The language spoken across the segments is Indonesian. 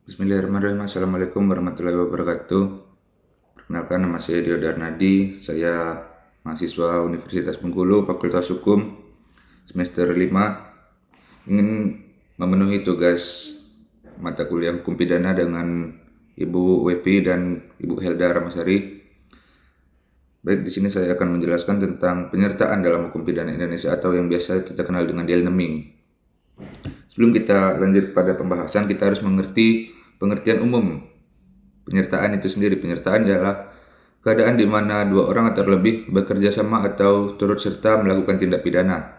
Bismillahirrahmanirrahim. Assalamualaikum warahmatullahi wabarakatuh. Perkenalkan, nama saya Dio Darnadi. Saya mahasiswa Universitas Bengkulu, Fakultas Hukum, semester 5. Ingin memenuhi tugas mata kuliah Hukum Pidana dengan Ibu Wepi dan Ibu Helda Ramasari. Baik, di sini saya akan menjelaskan tentang penyertaan dalam hukum pidana Indonesia atau yang biasa kita kenal dengan deal naming. Sebelum kita lanjut pada pembahasan, kita harus mengerti pengertian umum penyertaan itu sendiri. Penyertaan adalah keadaan di mana dua orang atau lebih bekerja sama atau turut serta melakukan tindak pidana.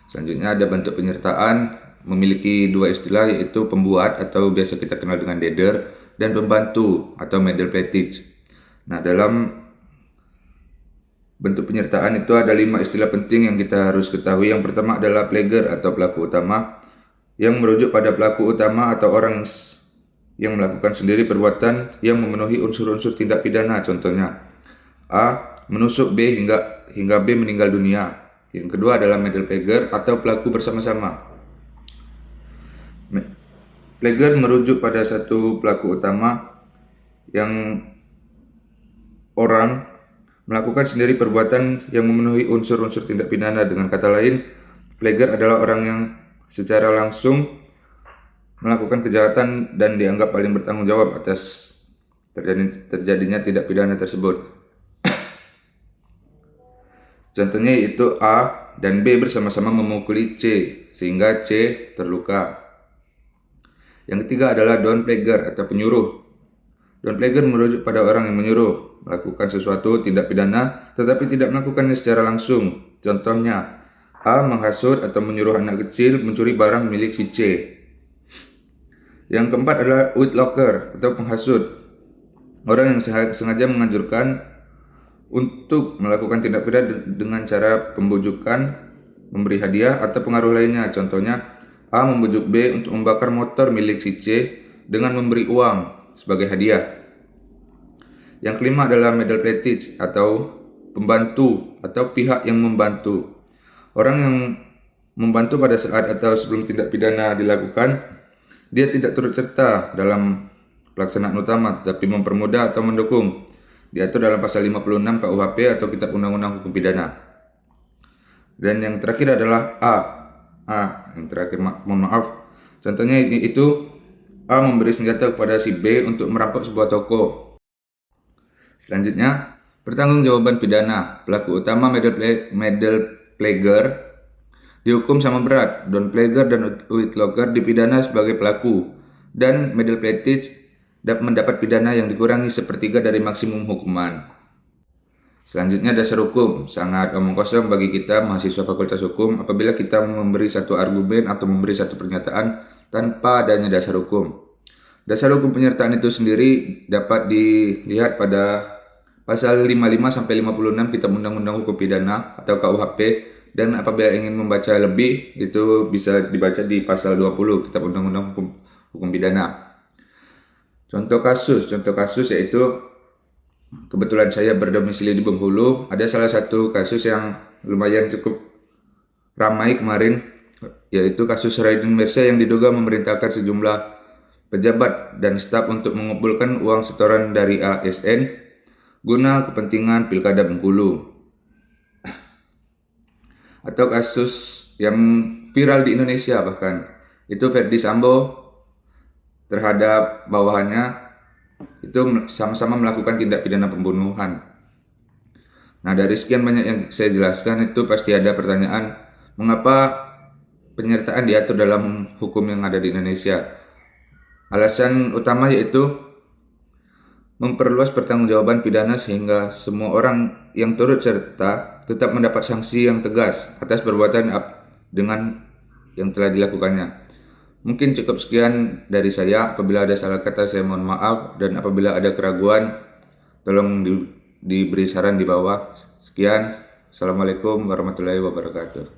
Selanjutnya ada bentuk penyertaan, memiliki dua istilah, yaitu pembuat atau biasa kita kenal dengan dader dan pembantu atau middle package. Nah, dalam bentuk penyertaan itu ada 5 istilah penting yang kita harus ketahui. Yang pertama adalah player atau pelaku utama, yang merujuk pada pelaku utama atau orang yang melakukan sendiri perbuatan yang memenuhi unsur-unsur tindak pidana. Contohnya, A. menusuk B hingga B meninggal dunia. Yang kedua adalah middle player atau pelaku bersama-sama. Player merujuk pada satu pelaku utama yang orang melakukan sendiri perbuatan yang memenuhi unsur-unsur tindak pidana. Dengan kata lain, player adalah orang yang secara langsung melakukan kejahatan dan dianggap paling bertanggung jawab atas terjadinya tindak pidana tersebut. Contohnya yaitu A dan B bersama-sama memukuli C sehingga C terluka. Yang ketiga adalah down player atau penyuruh. Down player merujuk pada orang yang menyuruh melakukan sesuatu tindak pidana tetapi tidak melakukannya secara langsung. Contohnya, A menghasut atau menyuruh anak kecil mencuri barang milik si C. Yang keempat adalah whitlocker atau penghasut. Orang yang sengaja menganjurkan untuk melakukan tindak pidana dengan cara pembujukan, memberi hadiah, atau pengaruh lainnya. Contohnya, A membujuk B untuk membakar motor milik si C dengan memberi uang sebagai hadiah. Yang kelima adalah middle package atau pembantu atau pihak yang membantu. Orang yang membantu pada saat atau sebelum tindak pidana dilakukan, dia tidak turut serta dalam pelaksanaan utama tetapi mempermudah atau mendukung. Diatur dalam pasal 56 KUHP atau Kitab Undang-Undang Hukum Pidana. Dan yang terakhir adalah yang terakhir, mohon maaf. Contohnya itu A memberi senjata kepada si B untuk merampok sebuah toko. Selanjutnya, pertanggungjawaban pidana. Pelaku utama middle player dihukum sama berat. Down player dan whitlocker dipidana sebagai pelaku, dan middle package dapat mendapat pidana yang dikurangi sepertiga dari maksimum hukuman. Selanjutnya, dasar hukum. Sangat omong kosong bagi kita mahasiswa Fakultas Hukum apabila kita memberi satu argumen atau memberi satu pernyataan tanpa adanya dasar hukum. Dasar hukum penyertaan itu sendiri dapat dilihat pada pasal 55 sampai 56 Kitab Undang-Undang Hukum Pidana atau KUHP, dan apabila ingin membaca lebih itu bisa dibaca di pasal 20 Kitab Undang-Undang Hukum Pidana. Contoh kasus yaitu, kebetulan saya berdomisili di Bengkulu. Ada salah satu kasus yang lumayan cukup ramai kemarin, yaitu kasus Raiden Mirza yang diduga memerintahkan sejumlah pejabat dan staf untuk mengumpulkan uang setoran dari ASN guna kepentingan Pilkada Bengkulu. Atau kasus yang viral di Indonesia bahkan, itu Verdi Sambo terhadap bawahannya itu sama-sama melakukan tindak pidana pembunuhan. Nah, dari sekian banyak yang saya jelaskan itu pasti ada pertanyaan, mengapa penyertaan diatur dalam hukum yang ada di Indonesia? Alasan utama yaitu memperluas pertanggungjawaban pidana sehingga semua orang yang turut serta tetap mendapat sanksi yang tegas atas perbuatan dengan yang telah dilakukannya. Mungkin cukup sekian dari saya. Apabila ada salah kata saya mohon maaf, dan apabila ada keraguan tolong diberi saran di bawah. Sekian. Assalamualaikum warahmatullahi wabarakatuh.